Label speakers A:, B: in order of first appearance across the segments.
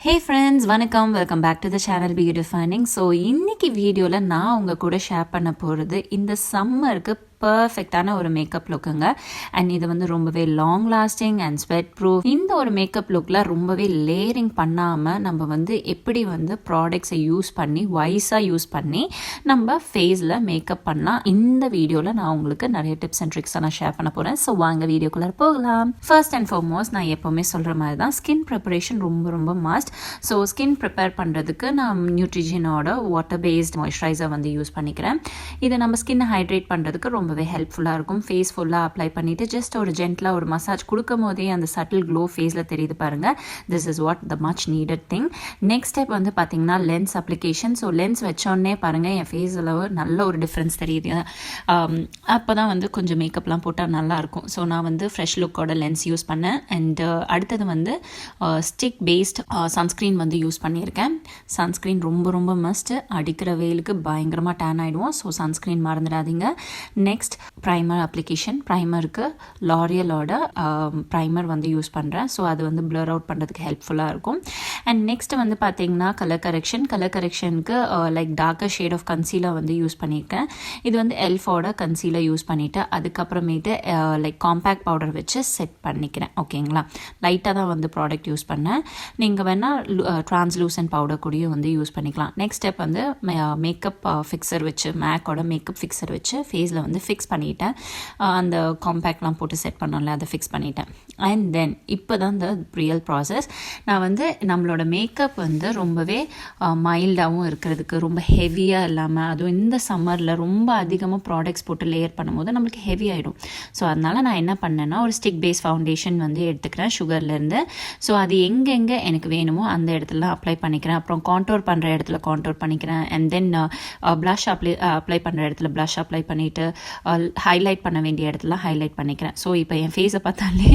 A: Hey friends, வணக்கம். Welcome back to the channel beautifying. So இன்னைக்கு வீடியோவில் நான் உங்கள் கூட ஷேர் பண்ண போகிறது இந்த சம்மருக்கு பர்ஃபெக்டான ஒரு மேக்கப் லுக்குங்க. அண்ட் இது வந்து ரொம்பவே long lasting and sweat proof. இந்த ஒரு மேக்கப் லுக்கில் ரொம்பவே லேயரிங் பண்ணாமல் நம்ம வந்து எப்படி வந்து ப்ராடக்ட்ஸை யூஸ் பண்ணி வைஸாக யூஸ் பண்ணி நம்ம ஃபேஸில் மேக்கப் பண்ணலாம். இந்த வீடியோவில் நான் உங்களுக்கு நிறைய டிப்ஸ் அண்ட் ட்ரிக்ஸை நான் ஷேர் பண்ண போகிறேன். ஸோ வாங்க வீடியோக்குள்ளே போகலாம். ஃபர்ஸ்ட் அண்ட் ஃபார்மோஸ்ட் நான் எப்போவுமே சொல்கிற மாதிரி தான் ஸ்கின் ப்ரிப்பரேஷன் ரொம்ப ரொம்ப மஸ்ட். ஸோ ஸ்கின் ப்ரிப்பேர் பண்ணுறதுக்கு நான் நியூட்ரிஜனோட வாட்டர் பேஸ்ட் மாய்ஸ்சரைசர் வந்து யூஸ் பண்ணிக்கிறேன். இதை நம்ம ஸ்கின்னை ஹைட்ரேட் பண்ணுறதுக்கு ரொம்பவே ஹெல்ப்ஃபுல்லாக இருக்கும். ஃபேஸ் ஃபுல்லாக அப்ளை பண்ணிவிட்டு ஜஸ்ட் ஒரு ஜென்டலாக ஒரு மசாஜ் கொடுக்கும் போதே அந்த சட்டில் க்ளோ ஃபேஸில் தெரியுது பாருங்கள். This is what the much needed thing. Next step வந்து பார்த்தீங்கன்னா லென்ஸ் அப்ளிகேஷன். ஸோ லென்ஸ் வச்சோடனே பாருங்கள் என் ஃபேஸில் நல்ல ஒரு டிஃப்ரென்ஸ் தெரியுது. அப்போ தான் வந்து கொஞ்சம் மேக்கப்லாம் போட்டால் நல்லாயிருக்கும். ஸோ நான் வந்து ஃப்ரெஷ் லுக்கோட லென்ஸ் யூஸ் பண்ணேன். அண்ட் அடுத்தது வந்து ஸ்டிக் பேஸ்ட் சன்ஸ்க்ரீன் வந்து யூஸ் பண்ணியிருக்கேன். சன்ஸ்க்ரீன் ரொம்ப ரொம்ப மஸ்ட்டு. அடிக்கிற வெயிலுக்கு பயங்கரமாக டேன் ஆகிடுவோம். ஸோ சன்ஸ்க்ரீன் மறந்துடாதீங்க. Next primer application. ப்ரைமருக்கு லாரியலோட ப்ரைமர் வந்து யூஸ் பண்ணுறேன். ஸோ அது வந்து பிளர் அவுட் பண்ணுறதுக்கு ஹெல்ப்ஃபுல்லாக இருக்கும். அண்ட் நெக்ஸ்ட் வந்து பார்த்தீங்கன்னா கலர் கரெக்ஷனுக்கு like darker shade of concealer வந்து யூஸ் பண்ணியிருக்கேன். இது வந்து எல்ஃபோட கன்சீலர் யூஸ் பண்ணிவிட்டு அதுக்கப்புறமேட்டு லைக் காம்பேக்ட் பவுடர் வச்சு செட் பண்ணிக்கிறேன். ஓகேங்களா, லைட்டாக தான் வந்து ப்ராடக்ட் யூஸ் பண்ணேன். நீங்கள் வேணால் ட்ரான்ஸ்லூசன்ட் பவுடர் கூடயும் வந்து யூஸ் பண்ணிக்கலாம். நெக்ஸ்ட் ஸ்டெப் வந்து மேக்கப் ஃபிக்சர் வச்சு மேக்கோட மேக்கப் ஃபிக்சர் வச்சு ஃபேஸில் வந்து ஃபிக்ஸ் பண்ணிட்டேன். அந்த காம்பேக்ட்லாம் போட்டு செட் பண்ணோம்ல, அதை ஃபிக்ஸ் பண்ணிட்டேன். அண்ட் தென் இப்போ தான் இந்த ரியல் ப்ராசஸ். நான் வந்து நம்மளோட மேக்கப் வந்து ரொம்பவே மைல்டாகவும் இருக்கிறதுக்கு, ரொம்ப ஹெவியாக இல்லாமல், அதுவும் இந்த சம்மரில் ரொம்ப அதிகமாக ப்ராடக்ட்ஸ் போட்டு லேயர் பண்ணும்போது நம்மளுக்கு ஹெவி ஆகிடும். ஸோ அதனால் நான் என்ன பண்ணேன்னா ஒரு ஸ்டிக் பேஸ் ஃபவுண்டேஷன் வந்து எடுத்துக்கிறேன் சுகர்லேருந்து. ஸோ அது எங்கெங்கே எனக்கு வேணுமோ அந்த இடத்துல அப்ளை பண்ணிக்கிறேன். அப்புறம் கான்டோர் பண்ணுற இடத்துல கான்டோர் பண்ணிக்கிறேன். அண்ட் தென் ப்ளஷ் அப்ளை பண்ணுற இடத்துல ப்ளஷ் அப்ளை பண்ணிவிட்டு ஹைலைட் பண்ண வேண்டிய இடத்துல ஹைலைட் பண்ணிக்கிறேன். ஸோ இப்போ என் ஃபேஸை பார்த்தாலே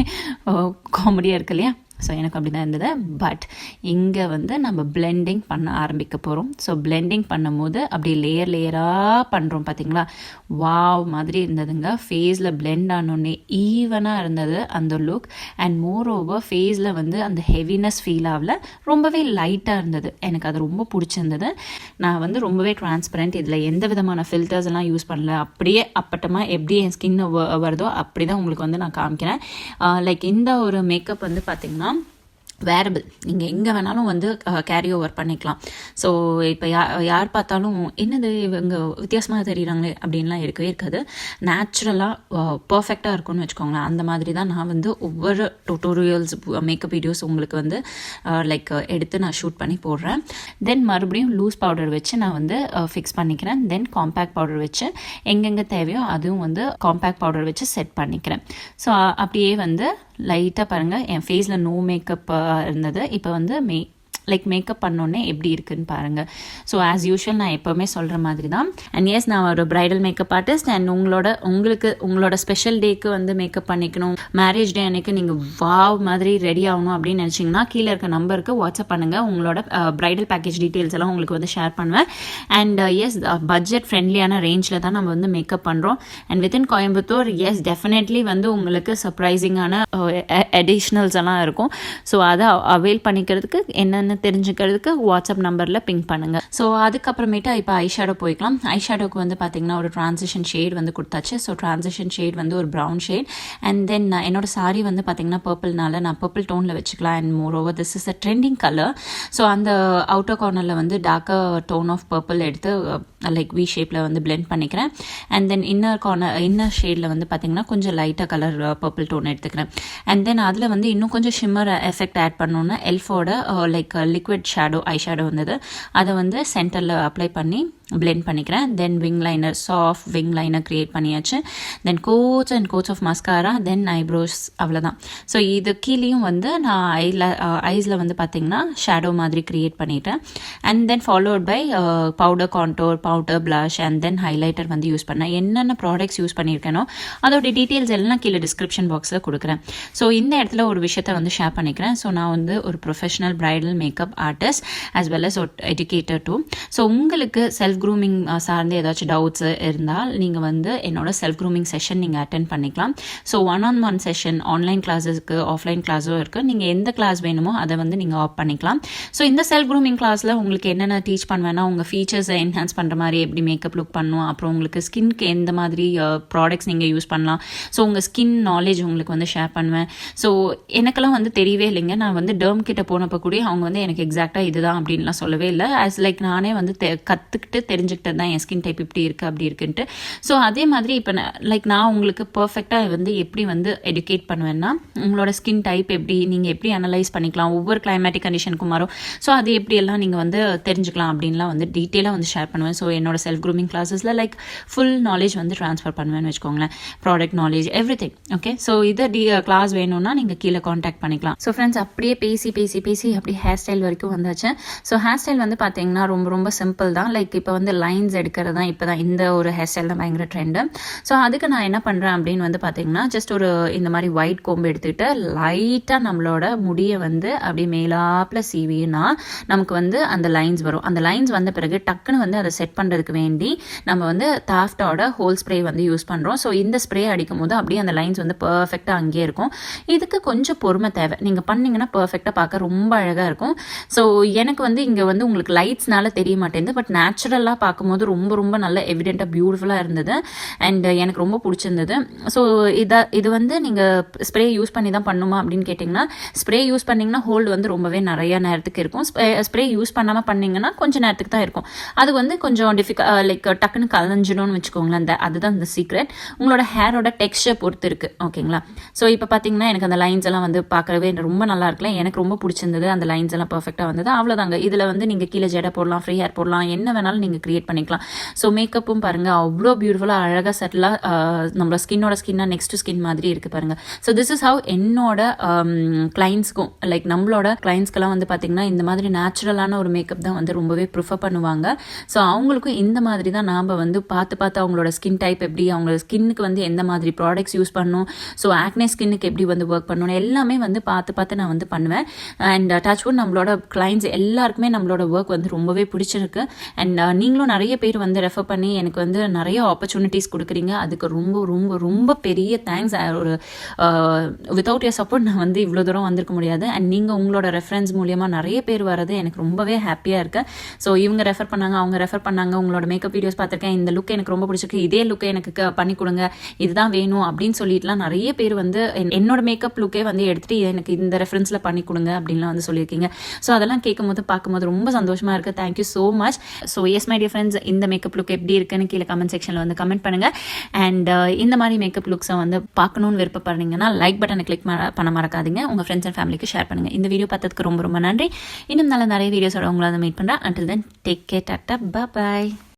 A: காமெடியாக இருக்கு இல்லையா? ஸோ எனக்கு அப்படி தான் இருந்தது. பட் இங்கே வந்து நம்ம பிளெண்டிங் பண்ண ஆரம்பிக்க போகிறோம். ஸோ பிளெண்டிங் பண்ணும்போது அப்படியே லேயராக பண்ணுறோம் பார்த்தீங்களா? வாவ் மாதிரி இருந்ததுங்க. ஃபேஸில் பிளெண்ட் ஆனோடனே ஈவனாக இருந்தது அந்த லுக். அண்ட் மோர் ஓவர் ஃபேஸில் வந்து அந்த ஹெவினஸ் ஃபீல் ஆகல, ரொம்பவே லைட்டாக இருந்தது. எனக்கு அது ரொம்ப பிடிச்சிருந்தது. நான் வந்து ரொம்பவே டிரான்ஸ்பரண்ட், இதில் எந்த விதமான ஃபில்டர்ஸ் எல்லாம் யூஸ் பண்ணல. அப்படியே அப்பட்டமாக எப்படி என் ஸ்கின் வருதோ அப்படி தான் உங்களுக்கு வந்து நான் காமிக்கிறேன். லைக் இந்த ஒரு மேக்கப் வந்து பார்த்திங்கன்னா வேரபிள், நீங்கள் எங்கே வேணாலும் வந்து கேரி ஓவர் பண்ணிக்கலாம். ஸோ இப்போ யார் பார்த்தாலும் என்னது இவங்க வித்தியாசமாக தெரியுறாங்களே அப்படின்லாம் இருக்கவே இருக்காது. நேச்சுரலாக பர்ஃபெக்டாக இருக்கும்னு வச்சுக்கோங்களேன். அந்த மாதிரி தான் நான் வந்து ஒவ்வொரு டுட்டோரியல்ஸ் மேக்கப் வீடியோஸ் உங்களுக்கு வந்து லைக் எடுத்து நான் ஷூட் பண்ணி போடுறேன். தென் மறுபடியும் லூஸ் பவுடர் வச்சு நான் வந்து ஃபிக்ஸ் பண்ணிக்கிறேன். தென் காம்பேக்ட் பவுடர் வச்சு எங்கெங்கே தேவையோ அதுவும் வந்து காம்பேக்ட் பவுடர் வச்சு செட் பண்ணிக்கிறேன். ஸோ அப்படியே வந்து லைட்டாக பாருங்கள், என் ஃபேஸில் நோ மேக்கப் இருந்தது. இப்போ வந்து மேக்கப் பண்ணோன்னே எப்படி இருக்குன்னு பாருங்கள். ஸோ ஆஸ் யூஷுவல் நான் எப்போவுமே சொல்கிற மாதிரி தான். அண்ட் எஸ், நான் ஒரு ப்ரைடல் மேக்கப் ஆர்டிஸ்ட். அண்ட் உங்களோட ஸ்பெஷல் டேக்கு வந்து மேக்கப் பண்ணிக்கணும், மேரேஜ் டே அன்னைக்கு நீங்கள் வாவ் மாதிரி ரெடி ஆகணும் அப்படின்னு நினச்சிங்கன்னா கீழே இருக்க நம்பருக்கு வாட்ஸ்அப் பண்ணுங்கள். உங்களோட ப்ரைடல் பேக்கேஜ் டீட்டெயில்ஸ் எல்லாம் உங்களுக்கு வந்து ஷேர் பண்ணுவேன். அண்ட் எஸ், பட்ஜெட் ஃப்ரெண்ட்லியான ரேஞ்சில் தான் நம்ம வந்து மேக்கப் பண்ணுறோம். And within Coimbatore, yes definitely வந்து உங்களுக்கு சர்ப்ரைசிங்கான அடிஷ்னல்ஸ் எல்லாம் இருக்கும். ஸோ அதை அவைல் பண்ணிக்கிறதுக்கு என்னென்ன தெரிஞ்சுக்கிறதுக்கு வாட்ஸ்அப் நம்பரில் பிங்க் பண்ணுங்கள். ஸோ அதுக்கப்புறமேட்டு இப்போ ஐஷேடோ போய்க்கலாம். ஐஷேடோக்கு வந்து பார்த்தீங்கன்னா ஒரு ட்ரான்சிஷன் ஷேட் வந்து கொடுத்தாச்சு. ஸோ ட்ரான்சிஷன் ஷேட் வந்து ஒரு ப்ரௌன் ஷேட். அண்ட் தென் என்னோட சாரி வந்து பார்த்தீங்கன்னா பர்பிள்னால நான் பர்பிள் டோனில் வச்சுக்கலாம். And more over this is a trending colour. So அந்த அவுட்டர் கார்னரில் வந்து டார்க்கர் டோன் ஆஃப் பர்பிள் எடுத்து லைக் வி ஷேப்பில் வந்து பிளெண்ட் பண்ணிக்கிறேன். அண்ட் தென் இன்னர் ஷேடில் வந்து பார்த்தீங்கன்னா கொஞ்சம் லைட்டாக கலர் பர்பிள் டோன் எடுத்துக்கிறேன். அண்ட் தென் அதில் வந்து இன்னும் கொஞ்சம் ஷிம்மர் எஃபெக்ட் ஆட் பண்ணோன்னா எல்ஃபோட like liquid shadow eye shadow வந்தது. அதை வந்து சென்டரில் அப்ளை பண்ணி பிளெண்ட் பண்ணிக்கிறேன். Then wing liner, soft wing liner create பண்ணியாச்சு. Then coats of mascara, then eyebrows, அவ்வளோதான். ஸோ இது கீழேயும் வந்து நான் ஐஸில் வந்து பார்த்தீங்கன்னா ஷேடோ மாதிரி க்ரியேட் பண்ணிட்டேன். And then followed by powder contour, powder blush and then highlighter வந்து யூஸ் பண்ணேன். என்னென்ன ப்ராடக்ட்ஸ் யூஸ் பண்ணியிருக்கேனோ அதோட டீட்டெயில்ஸ் எல்லாம் கீழே டிஸ்கிரிப்ஷன் பாக்ஸில் கொடுக்குறேன். ஸோ இந்த இடத்துல ஒரு விஷயத்தை வந்து ஷேர் பண்ணிக்கிறேன். ஸோ நான் வந்து ஒரு professional bridal makeup artist as well as educator too. So உங்களுக்கு செல்ஃப் செல்ஃப் க்ரூமிங் சார்ந்து ஏதாச்சும் டவுட்ஸ் இருந்தால் நீங்கள் வந்து என்னோட செல்ஃப் க்ரூமிங் செஷன் நீங்கள் அட்டென்ட் பண்ணிக்கலாம். ஸோ 1-on-1 செஷன் ஆன்லைன் கிளாஸஸ்க்கு ஆஃப்லைன் கிளாஸும் இருக்குது. நீங்கள் எந்த கிளாஸ் வேணுமோ அதை வந்து நீங்கள் ஆப் பண்ணிக்கலாம். ஸோ இந்த செல்ஃப் க்ரூமிங் கிளாஸில் உங்களுக்கு என்னென்ன டீச் பண்ணுவேன்னா, உங்கள் ஃபீச்சர்ஸை என்ஹான்ஸ் பண்ணுற மாதிரி எப்படி மேக்கப் லுக் பண்ணுவோம், அப்புறம் உங்களுக்கு ஸ்கின்க்கு எந்த மாதிரி ப்ராடக்ட்ஸ் நீங்கள் யூஸ் பண்ணலாம், ஸோ உங்கள் ஸ்கின் நாலேஜ் உங்களுக்கு வந்து ஷேர் பண்ணுவேன். ஸோ எனக்கெல்லாம் வந்து தெரியவே இல்லைங்க. நான் வந்து டெர்ம் கிட்ட போனப்போ கூட அவங்க வந்து எனக்கு எக்ஸாக்டாக இதுதான் அப்படின்லாம் சொல்லவே இல்லை. ஆஸ் லைக் நானே வந்து கற்றுக்கிட்டு தெரிஞ்சுக்கிட்டது தான் என் ஸ்கின் டைப் இப்படி இருக்குது அப்படி இருக்குன்ட்டு. ஸோ அதே மாதிரி இப்போ நான் உங்களுக்கு பர்ஃபெக்டாக வந்து எப்படி வந்து எடுகேட் பண்ணுவேன்னா, உங்களோட ஸ்கின் டைப் எப்படி நீங்கள் எப்படி அனலைஸ் பண்ணிக்கலாம், ஒவ்வொரு கிளைமேட்டிக் கண்டிஷனுக்கும் மாறும். ஸோ அது எப்படியெல்லாம் நீங்கள் வந்து தெரிஞ்சுக்கலாம் அப்படின்லாம் வந்து டீட்டெயிலாக வந்து ஷேர் பண்ணுவேன். ஸோ என்னோட செல்ஃப் க்ரூமிங் கிளாஸஸில் ஃபுல் நாலேஜ் வந்து ட்ரான்ஸ்ஃபர் பண்ணுவேன்னு வச்சுக்கோங்களேன். Product knowledge everything. Okay, so இதை கிளாஸ் வேணும்னா நீங்கள் கீழே காண்டாக்ட் பண்ணிக்கலாம். ஸோ ஃப்ரெண்ட்ஸ், அப்படியே பேசி பேசி பேசி அப்படி ஹேர் ஸ்டைல் வரைக்கும் வந்தாச்சு. ஸோ ஹேர் ஸ்டைல் வந்து பார்த்தீங்கன்னா ரொம்ப ரொம்ப சிம்பிள் தான். இப்போ வந்து லைன்ஸ் எடுக்கிறது தான் இப்போ தான் இந்த ஒரு ஹேர் ஸ்டைல் தான் பயங்கர ட்ரெண்டு. ஸோ அதுக்கு நான் என்ன பண்ணுறேன் அப்படின்னு வந்து பார்த்தீங்கன்னா, ஜஸ்ட் ஒரு இந்த மாதிரி ஒயிட் கோம்பு எடுத்துக்கிட்டு லைட்டாக நம்மளோட முடியை வந்து அப்படியே மேலாப்பில் சீவினா நமக்கு வந்து அந்த லைன்ஸ் வரும். அந்த லைன்ஸ் வந்த பிறகு டக்குன்னு வந்து அதை செட் பண்ணுறதுக்கு வேண்டி நம்ம வந்து தாஃப்டோட ஹோல் ஸ்ப்ரே வந்து யூஸ் பண்ணுறோம். ஸோ இந்த ஸ்ப்ரே அடிக்கும் போது அப்படியே அந்த லைன்ஸ் வந்து பர்ஃபெக்டாக அங்கேயே இருக்கும். இதுக்கு கொஞ்சம் பொறுமை தேவை. நீங்கள் பண்ணிங்கன்னா பர்ஃபெக்டாக பார்க்க ரொம்ப அழகாக இருக்கும். ஸோ எனக்கு வந்து இங்கே வந்து உங்களுக்கு லைட்ஸ்னால தெரிய மாட்டேங்குது, பட் நேச்சுரலாக பார்க்கும்போது ரொம்ப ரொம்ப நல்ல எவிடென்ட்டாக பியூட்டிஃபுல்லாக இருந்தது. அண்ட் எனக்கு ரொம்ப பிடிச்சிருந்தது. ஸோ இது வந்து நீங்கள் ஸ்ப்ரே யூஸ் பண்ணி தான் பண்ணுமா அப்படின்னு கேட்டிங்கன்னா, ஸ்ப்ரே யூஸ் பண்ணிங்கன்னா ஹோல்டு வந்து ரொம்பவே நிறைய நேரத்துக்கு இருக்கும். ஸ்ப்ரே யூஸ் பண்ணாமல் பண்ணிங்கன்னா கொஞ்சம் நேரத்துக்கு தான் இருக்கும். அது வந்து கொஞ்சம் டக்குன்னு கலஞ்சிடும்னு வச்சுக்கோங்களேன். அதுதான் இந்த சீக்ரெட். உங்களோட ஹேரோட டெக்ஸ்சர் பொறுத்து இருக்குது. ஓகேங்களா? ஸோ இப்போ பார்த்தீங்கன்னா எனக்கு அந்த லைன்ஸ் எல்லாம் வந்து பார்க்கவே ரொம்ப நல்லா இருக்குல்ல. எனக்கு ரொம்ப பிடிச்சிருந்தது. அந்த லைன்ஸ் எல்லாம் பர்ஃபெக்டாக வந்தது. அவ்வளோதாங்க. இதில் வந்து நீங்கள் கீழே ஜடை போடலாம், ஃப்ரீ ஹேர் போடலாம், என்ன வேணாலும் நீங்கள் கிரியேட் பண்ணிக்கலாம். ஸோ மேக்கப்பும் பாருங்கள் அவ்வளோ பியூட்டிஃபுல்லாக அழகாக செட்டிலாக நம்மளோட ஸ்கின்னாக நெக்ஸ்ட் ஸ்கின் மாதிரி இருக்குது பாருங்கள். ஸோ திஸ் இஸ் ஹவ் என்னோட கிளைண்ட்ஸ்க்கும் நம்மளோட கிளைண்ட்ஸ்க்கெல்லாம் வந்து பார்த்தீங்கன்னா இந்த மாதிரி நேச்சுரலான ஒரு மேக்கப் தான் வந்து ரொம்பவே ப்ரிஃபர் பண்ணுவாங்க. ஸோ அவங்களுக்கும் இந்த மாதிரி தான் நாம் வந்து பார்த்து அவங்களோட ஸ்கின் டைப் எப்படி, அவங்களோட ஸ்கின்னுக்கு வந்து எந்த மாதிரி ப்ராடக்ட்ஸ் யூஸ் பண்ணணும், ஸோ ஆக்னே ஸ்கின்னுக்கு எப்படி வந்து ஒர்க் பண்ணணும் எல்லாமே வந்து பார்த்து நான் வந்து பண்ணுவேன். அண்ட் டச்வுட் நம்மளோட கிளைண்ட்ஸ் எல்லாருக்குமே நம்மளோட ஒர்க் வந்து ரொம்பவே பிடிச்சிருக்கு. அண்ட் நீங்களும் நிறைய பேர் வந்து ரெஃபர் பண்ணி எனக்கு வந்து நிறைய ஆப்பர்ச்சுனிட்டிஸ் கொடுக்குறீங்க. அதுக்கு ரொம்ப ரொம்ப ரொம்ப பெரிய தேங்க்ஸ். ஒரு வித்தவுட் யர் சப்போர்ட் நான் வந்து இவ்வளோ தூரம் வந்திருக்க முடியாது. அண்ட் நீங்கள் உங்களோட ரெஃபரன்ஸ் மூலியமாக நிறைய பேர் வர்றது எனக்கு ரொம்பவே ஹாப்பியாக இருக்குது. ஸோ இவங்க ரெஃபர் பண்ணாங்க, அவங்க ரெஃபர் பண்ணாங்க, உங்களோட மேக்கப் வீடியோஸ் பார்த்துருக்கேன், இந்த லுக் எனக்கு ரொம்ப பிடிச்சிருக்கு, இதே லுக்கை எனக்கு பண்ணி கொடுங்க, இதுதான் வேணும் அப்படின்னு சொல்லிட்டுலாம் நிறைய பேர் வந்து என்னோட மேக்கப் லுக்கே வந்து எடுத்துகிட்டு எனக்கு இந்த ரெஃபரன்ஸில் பண்ணி கொடுங்க அப்படின்லாம் வந்து சொல்லியிருக்கீங்க. ஸோ அதெல்லாம் கேட்கும்போது பார்க்கும்போது ரொம்ப சந்தோஷமாக இருக்குது. Thank you so much. So S my dear friends, இந்த மேக்கப் லுக் எப்படி இருக்குன்னு கீழே கமெண்ட் செக்ஷனில் வந்து கமெண்ட் பண்ணுங்கள். அண்ட் இந்த மாதிரி மேக்கப் லுக்ஸை வந்து பார்க்கணுன்னு விருப்பப்படுறீங்கன்னா லைக் பட்டனை கிளிக் பண்ண மறக்காதீங்க. உங்கள் ஃப்ரெண்ட்ஸ் அண்ட் ஃபேமிலிக்கு ஷேர் பண்ணுங்கள். இந்த வீடியோ பார்த்ததுக்கு ரொம்ப ரொம்ப நன்றி. இன்னும் நல்ல நிறைய வீடியோஸோட உங்களை வந்து மீட் பண்ணுறேன். Until then take care, tata, by.